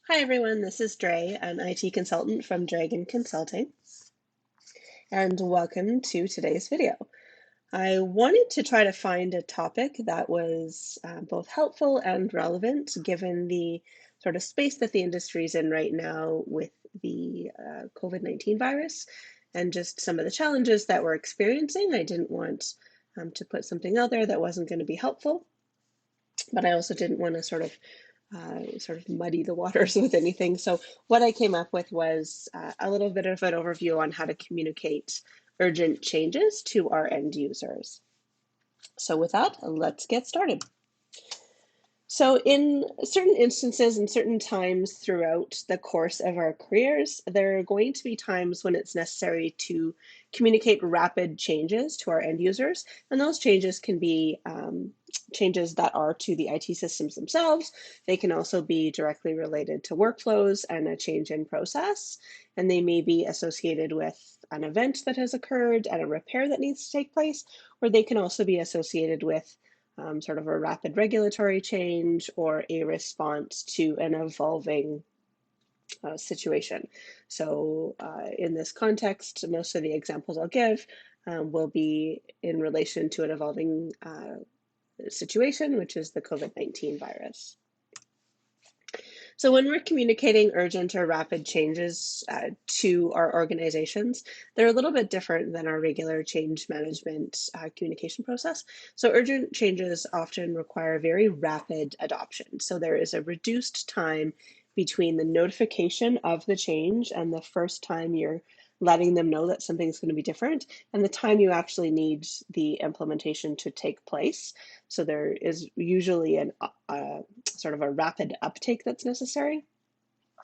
Hi everyone, this is Dre, an IT consultant from Draegan Consulting, and welcome to today's video. I wanted to try to find a topic that was both helpful and relevant given the sort of space that the industry is in right now with the COVID-19 virus and just some of the challenges that we're experiencing. I didn't want to put something out there that wasn't going to be helpful, but I also didn't want to sort of muddy the waters with anything. So what I came up with was a little bit of an overview on how to communicate urgent changes to our end users. So with that, let's get started. So in certain instances and certain times throughout the course of our careers, there are going to be times when it's necessary to communicate rapid changes to our end users. And those changes can be changes that are to the IT systems themselves. They can also be directly related to workflows and a change in process. And they may be associated with an event that has occurred and a repair that needs to take place, or they can also be associated with sort of a rapid regulatory change or a response to an evolving situation. So in this context, most of the examples I'll give will be in relation to an evolving situation, which is the COVID-19 virus. So when we're communicating urgent or rapid changes to our organizations, they're a little bit different than our regular change management communication process. So urgent changes often require very rapid adoption. So there is a reduced time between the notification of the change and the first time you're letting them know that something's going to be different and the time you actually need the implementation to take place. So there is usually an sort of a rapid uptake that's necessary.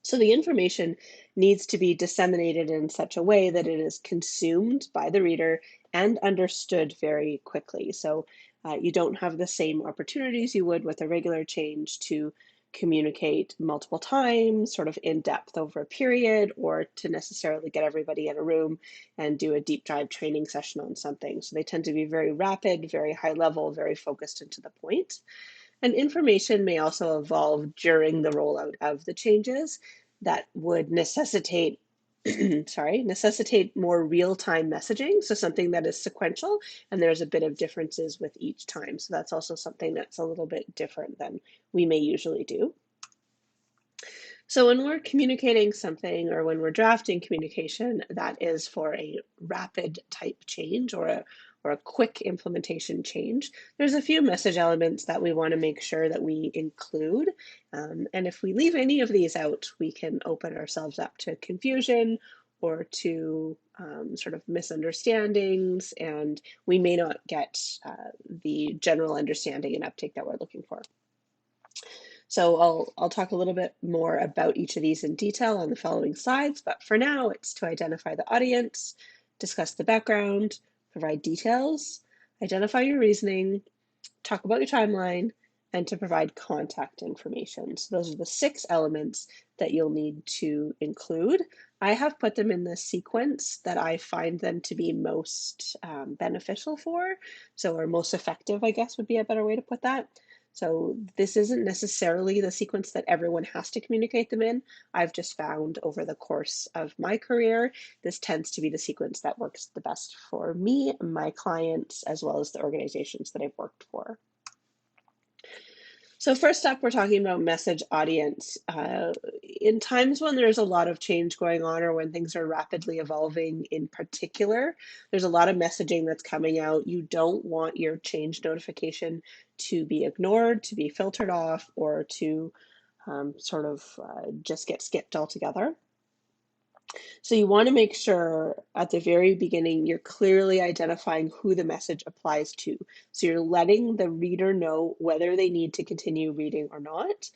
So the information needs to be disseminated in such a way that it is consumed by the reader and understood very quickly. So you don't have the same opportunities you would with a regular change to communicate multiple times, sort of in depth over a period, or to necessarily get everybody in a room and do a deep dive training session on something. So they tend to be very rapid, very high level, very focused and to the point. And information may also evolve during the rollout of the changes that would necessitate necessitate more real-time messaging, so something that is sequential, and there's a bit of differences with each time. So that's also something that's a little bit different than we may usually do. So when we're communicating something or when we're drafting communication that is for a rapid type change or a quick implementation change, there's a few message elements that we want to make sure that we include. And if we leave any of these out, we can open ourselves up to confusion or to sort of misunderstandings, and we may not get the general understanding and uptake that we're looking for. So I'll talk a little bit more about each of these in detail on the following slides, but for now it's to identify the audience, discuss the background, provide details, identify your reasoning, talk about your timeline, and to provide contact information. So those are the 6 elements that you'll need to include. I have put them in the sequence that I find them to be most beneficial for, so or most effective, I guess would be a better way to put that. So this isn't necessarily the sequence that everyone has to communicate them in. I've just found over the course of my career, this tends to be the sequence that works the best for me, my clients, as well as the organizations that I've worked for. So first up, we're talking about message audience. In times when there's a lot of change going on or when things are rapidly evolving in particular, there's a lot of messaging that's coming out. You don't want your change notification to be ignored, to be filtered off, or to just get skipped altogether. So you want to make sure at the very beginning you're clearly identifying who the message applies to. So you're letting the reader know whether they need to continue reading or not,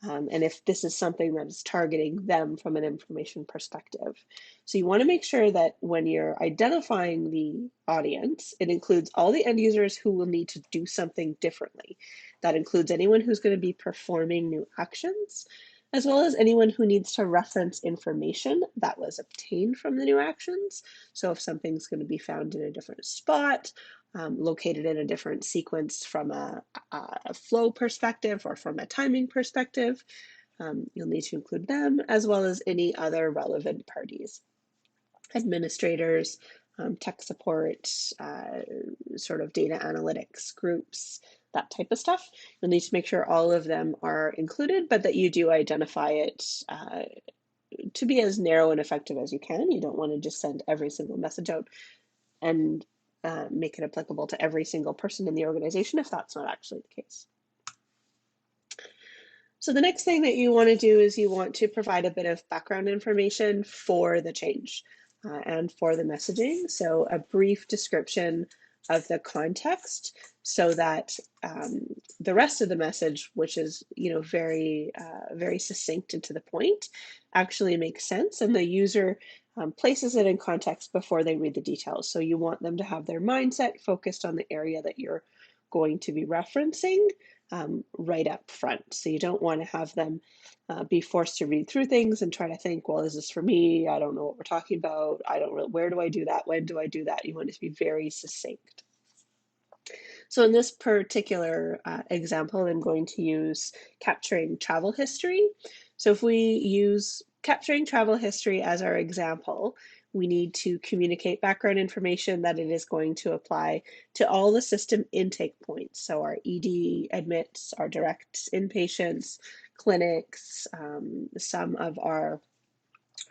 and if this is something that is targeting them from an information perspective. So you want to make sure that when you're identifying the audience, it includes all the end users who will need to do something differently. That includes anyone who's going to be performing new actions, as well as anyone who needs to reference information that was obtained from the new actions. So if something's going to be found in a different spot, located in a different sequence from a flow perspective or from a timing perspective, You'll need to include them as well as any other relevant parties, administrators, tech support, sort of data analytics groups, that type of stuff. You'll need to make sure all of them are included, but that you do identify it to be as narrow and effective as you can. You don't want to just send every single message out and make it applicable to every single person in the organization if that's not actually the case. So the next thing that you want to do is you want to provide a bit of background information for the change and for the messaging. So a brief description of the context so that the rest of the message, which is very succinct and to the point, actually makes sense, and the user places it in context before they read the details. So you want them to have their mindset focused on the area that you're going to be referencing right up front. So you don't want to have them be forced to read through things and try to think, well, is this for me? I don't know what we're talking about. I don't know, where do I do that? When do I do that? You want it to be very succinct. So in this particular example, I'm going to use capturing travel history. So if we use capturing travel history as our example, we need to communicate background information that it is going to apply to all the system intake points. So our ED admits, our direct inpatients, clinics, some of our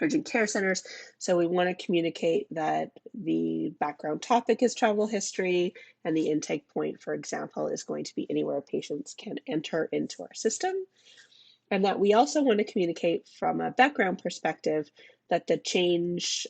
urgent care centers. So we want to communicate that the background topic is travel history, and the intake point, for example, is going to be anywhere patients can enter into our system. And that we also want to communicate from a background perspective that the change,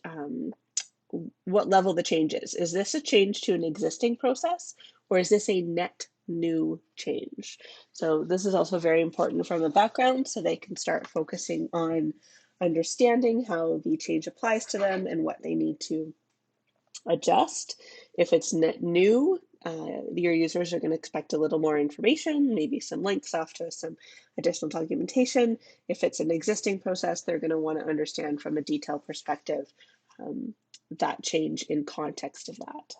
what level the change is. Is this a change to an existing process, or is this a net new change? So this is also very important from a background, so they can start focusing on understanding how the change applies to them and what they need to adjust. If it's net new, your users are going to expect a little more information, maybe some links off to some additional documentation. If it's an existing process, they're going to want to understand from a detailed perspective that change in context of that.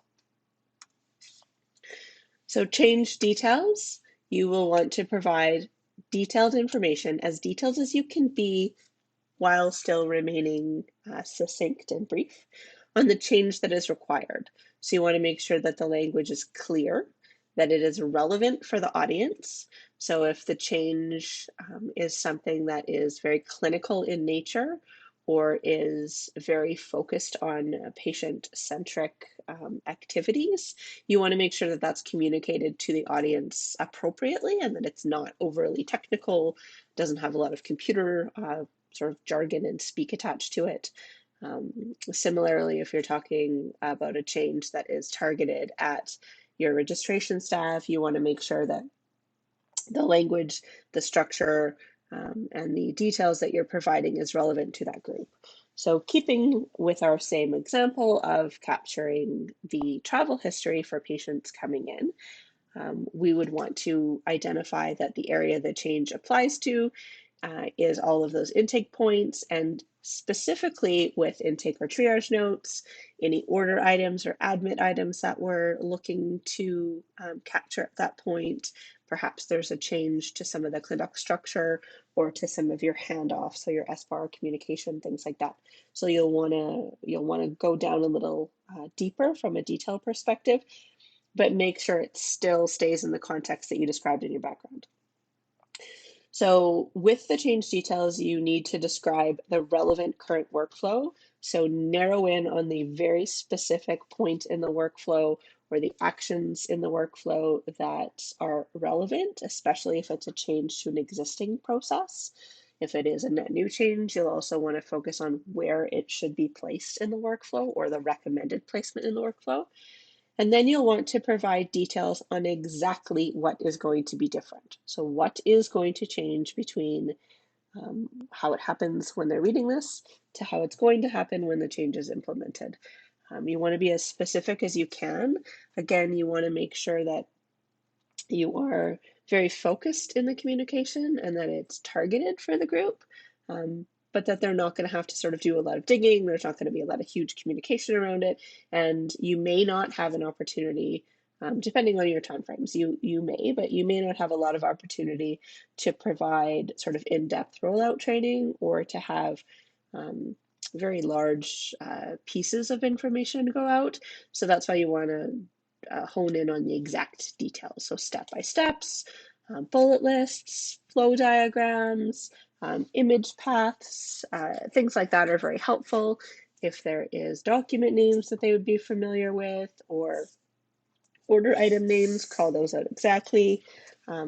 So change details, you will want to provide detailed information, as detailed as you can be while still remaining succinct and brief, on the change that is required. So you want to make sure that the language is clear, that it is relevant for the audience. So if the change is something that is very clinical in nature or is very focused on patient-centric activities, you want to make sure that that's communicated to the audience appropriately and that it's not overly technical, doesn't have a lot of computer sort of jargon and speak attached to it. Similarly, if you're talking about a change that is targeted at your registration staff, you want to make sure that the language, the structure, and the details that you're providing is relevant to that group. So keeping with our same example of capturing the travel history for patients coming in, we would want to identify that the area the change applies to is all of those intake points, and specifically with intake or triage notes, any order items or admit items that we're looking to capture at that point. Perhaps there's a change to some of the clinic structure or to some of your handoffs, so your SBAR communication, things like that. So you'll want to go down a little deeper from a detail perspective, but make sure it still stays in the context that you described in your background. So with the change details, you need to describe the relevant current workflow. So narrow in on the very specific point in the workflow or the actions in the workflow that are relevant, especially if it's a change to an existing process. If it is a net new change, you'll also want to focus on where it should be placed in the workflow or the recommended placement in the workflow. And then you'll want to provide details on exactly what is going to be different. So what is going to change between how it happens when they're reading this to how it's going to happen when the change is implemented. You want to be as specific as you can. Again, you want to make sure that you are very focused in the communication and that it's targeted for the group. But that they're not going to have to sort of do a lot of digging. There's not going to be a lot of huge communication around it. And you may not have an opportunity depending on your timeframes. You may, but you may not have a lot of opportunity to provide sort of in-depth rollout training or to have very large pieces of information go out. So that's why you want to hone in on the exact details. So step-by-steps, bullet lists, flow diagrams, image paths, things like that are very helpful. If there is document names that they would be familiar with, or order item names, call those out exactly.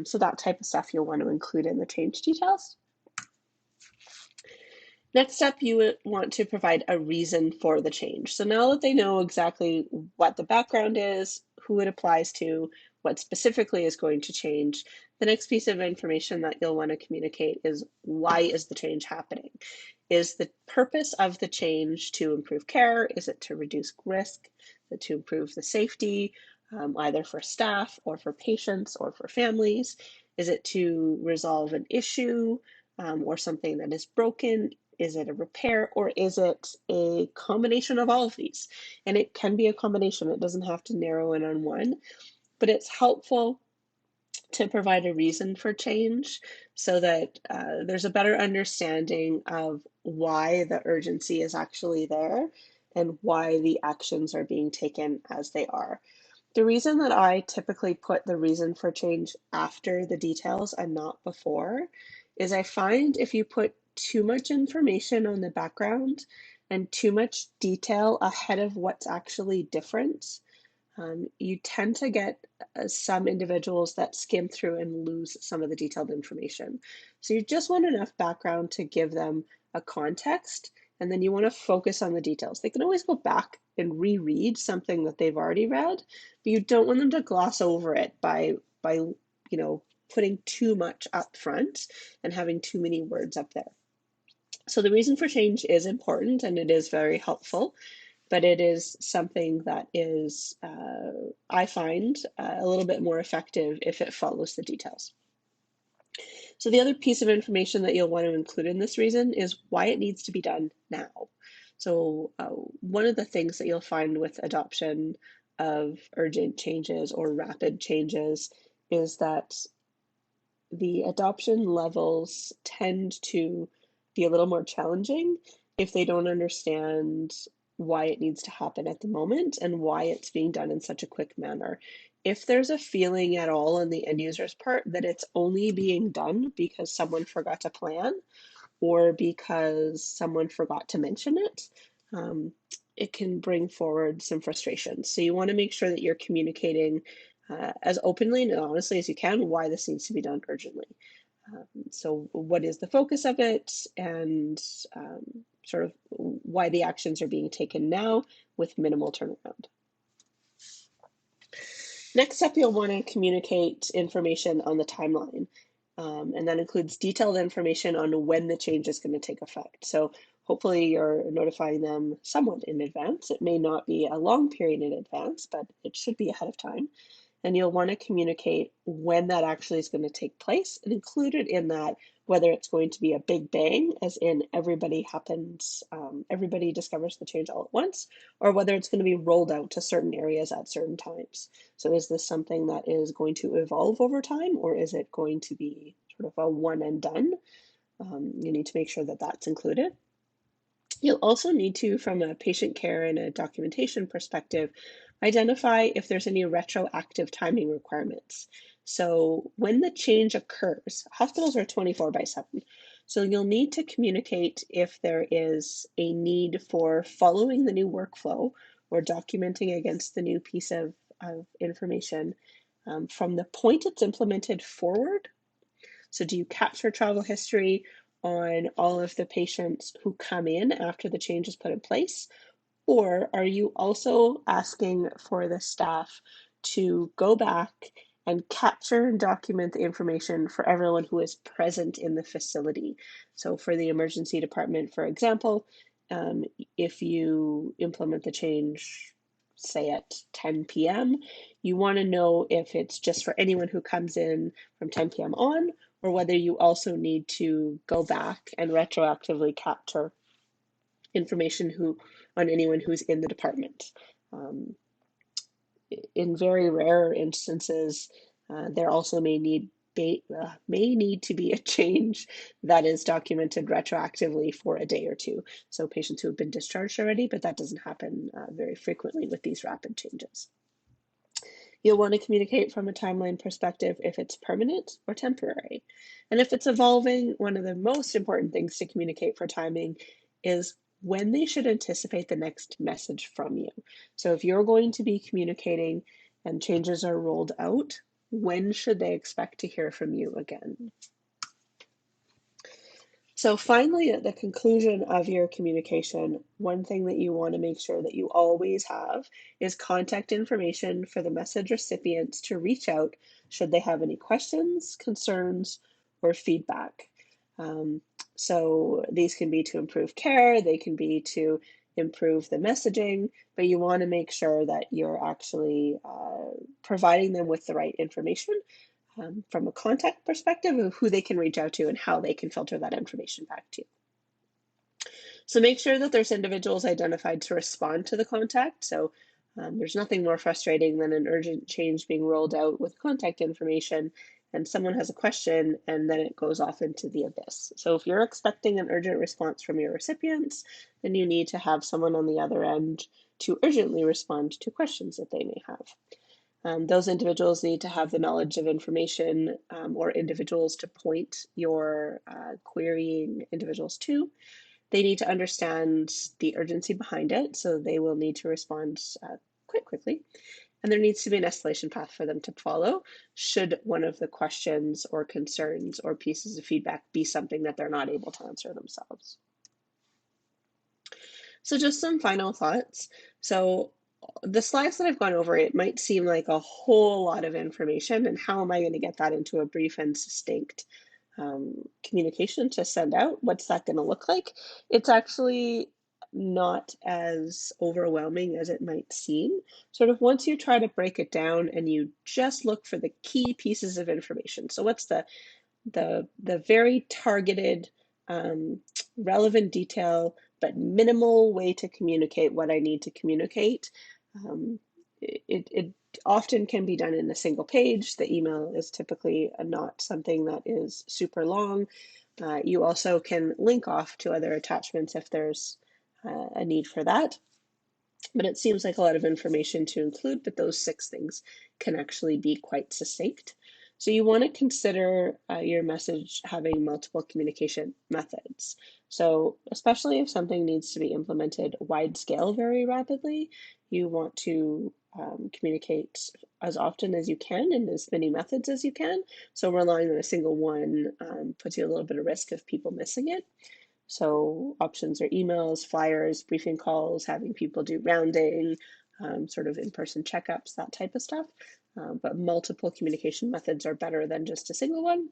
So that type of stuff you'll want to include in the change details. Next up, you would want to provide a reason for the change. So now that they know exactly what the background is, who it applies to, what specifically is going to change, the next piece of information that you'll want to communicate is, why is the change happening? Is the purpose of the change to improve care? Is it to reduce risk? Is it to improve the safety, either for staff or for patients or for families? Is it to resolve an issue or something that is broken? Is it a repair, or is it a combination of all of these? And it can be a combination. It doesn't have to narrow in on one, but it's helpful to provide a reason for change so that there's a better understanding of why the urgency is actually there and why the actions are being taken as they are. The reason that I typically put the reason for change after the details and not before is I find if you put too much information on the background and too much detail ahead of what's actually different, you tend to get some individuals that skim through and lose some of the detailed information. So you just want enough background to give them a context, and then you want to focus on the details. They can always go back and reread something that they've already read, but you don't want them to gloss over it by putting too much up front and having too many words up there. So the reason for change is important and it is very helpful, but it is something that is, I find, a little bit more effective if it follows the details. So the other piece of information that you'll want to include in this reason is why it needs to be done now. So one of the things that you'll find with adoption of urgent changes or rapid changes is that the adoption levels tend to be a little more challenging if they don't understand why it needs to happen at the moment and why it's being done in such a quick manner. If there's a feeling at all on the end user's part that it's only being done because someone forgot to plan or because someone forgot to mention it, it can bring forward some frustration. So you want to make sure that you're communicating as openly and honestly as you can why this needs to be done urgently. So what is the focus of it, and sort of why the actions are being taken now with minimal turnaround. Next up, you'll want to communicate information on the timeline, and that includes detailed information on when the change is going to take effect. So hopefully you're notifying them somewhat in advance. It may not be a long period in advance, but it should be ahead of time. And you'll want to communicate when that actually is going to take place and include it in that, whether it's going to be a big bang, as in everybody discovers the change all at once, or whether it's going to be rolled out to certain areas at certain times. So is this something that is going to evolve over time, or is it going to be sort of a one and done? You need to make sure that that's included. You'll also need to, from a patient care and a documentation perspective, identify if there's any retroactive timing requirements. So when the change occurs, hospitals are 24/7. So you'll need to communicate if there is a need for following the new workflow or documenting against the new piece of information from the point it's implemented forward. So do you capture travel history on all of the patients who come in after the change is put in place? Or are you also asking for the staff to go back and capture and document the information for everyone who is present in the facility? So for the emergency department, for example, if you implement the change, say at 10 p.m., you want to know if it's just for anyone who comes in from 10 p.m. on, or whether you also need to go back and retroactively capture information on anyone who's in the department. in very rare instances, there also may need to be a change that is documented retroactively for a day or two. So patients who have been discharged already, but that doesn't happen very frequently with these rapid changes. You'll want to communicate from a timeline perspective if it's permanent or temporary. And if it's evolving, one of the most important things to communicate for timing is when they should anticipate the next message from you. So if you're going to be communicating and changes are rolled out, when should they expect to hear from you again? So finally, at the conclusion of your communication, one thing that you want to make sure that you always have is contact information for the message recipients to reach out should they have any questions, concerns, or feedback. Um, so these can be to improve care, they can be to improve the messaging, but you want to make sure that you're actually providing them with the right information from a contact perspective of who they can reach out to and how they can filter that information back to you. So make sure that there's individuals identified to respond to the contact. So there's nothing more frustrating than an urgent change being rolled out with contact information and someone has a question and then it goes off into the abyss. So if you're expecting an urgent response from your recipients, then you need to have someone on the other end to urgently respond to questions that they may have. Those individuals need to have the knowledge of information or individuals to point your querying individuals to. They need to understand the urgency behind it, so they will need to respond quite quickly. And there needs to be an escalation path for them to follow should one of the questions or concerns or pieces of feedback be something that they're not able to answer themselves. So just some final thoughts. So the slides that I've gone over, it might seem like a whole lot of information, and how am I going to get that into a brief and succinct communication to send out? What's that going to look like? It's actually not as overwhelming as it might seem. Sort of once you try to break it down and you just look for the key pieces of information. So what's the very targeted, relevant detail, but minimal way to communicate what I need to communicate. It often can be done in a single page. The email is typically not something that is super long. You also can link off to other attachments if there's a need for that. But it seems like a lot of information to include, but those 6 things can actually be quite succinct. So you want to consider your message having multiple communication methods. So especially if something needs to be implemented wide scale very rapidly, you want to communicate as often as you can in as many methods as you can. So relying on a single one puts you a little bit of risk of people missing it. So options are emails, flyers, briefing calls, having people do rounding, sort of in-person checkups, that type of stuff. But multiple communication methods are better than just a single one.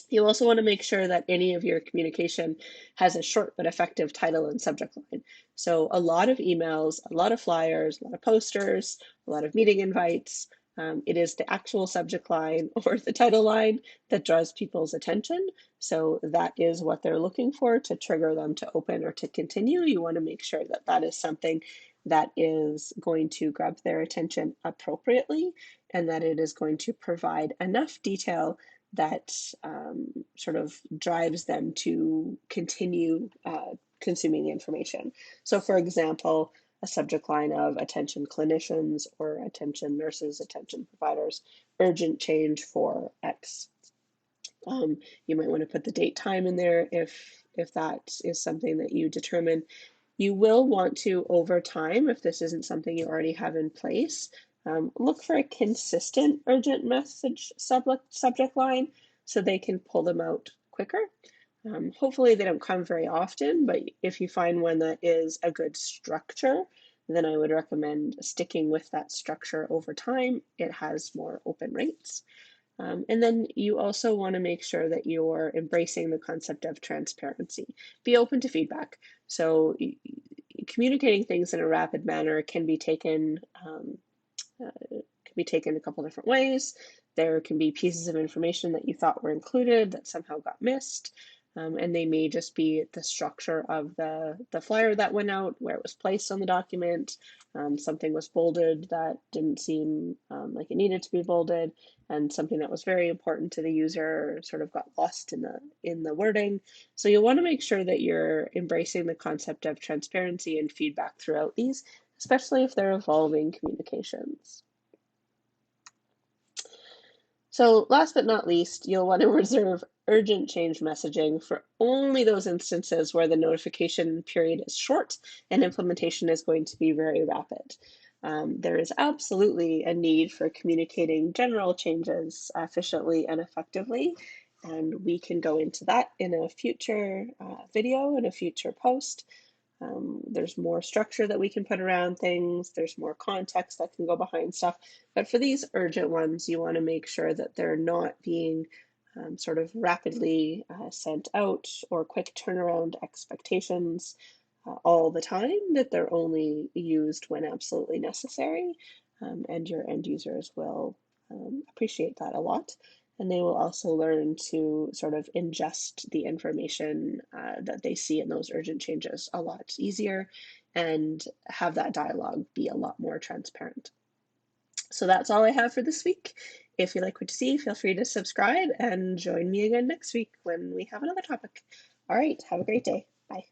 You also want to make sure that any of your communication has a short but effective title and subject line. So a lot of emails, a lot of flyers, a lot of posters, a lot of meeting invites. It is the actual subject line or the title line that draws people's attention. So that is what they're looking for to trigger them to open or to continue. You want to make sure that that is something that is going to grab their attention appropriately and that it is going to provide enough detail that sort of drives them to continue consuming the information. So for example, a subject line of attention clinicians or attention nurses, attention providers, urgent change for X. You might want to put the date time in there if that is something that you determine. You will want to, over time, if this isn't something you already have in place, look for a consistent urgent message subject line so they can pull them out quicker. Hopefully they don't come very often, but if you find one that is a good structure, then I would recommend sticking with that structure over time. It has more open rates. And then you also want to make sure that you're embracing the concept of transparency. Be open to feedback. So communicating things in a rapid manner can be taken a couple different ways. There can be pieces of information that you thought were included that somehow got missed. and they may just be the structure of the flyer that went out, where it was placed on the document. Something was bolded that didn't seem like it needed to be bolded, and something that was very important to the user sort of got lost in the wording. So you'll want to make sure that you're embracing the concept of transparency and feedback throughout these, especially if they're evolving communications. So last but not least, you'll want to reserve urgent change messaging for only those instances where the notification period is short and implementation is going to be very rapid. There is absolutely a need for communicating general changes efficiently and effectively, and we can go into that in a future video, in a future post. There's more structure that we can put around things. There's more context that can go behind stuff. But for these urgent ones, you want to make sure that they're not being sort of rapidly sent out or quick turnaround expectations all the time, that they're only used when absolutely necessary. And your end users will appreciate that a lot. And they will also learn to sort of ingest the information that they see in those urgent changes a lot easier and have that dialogue be a lot more transparent. So that's all I have for this week. If you like what you see, feel free to subscribe and join me again next week when we have another topic. All right, have a great day. Bye.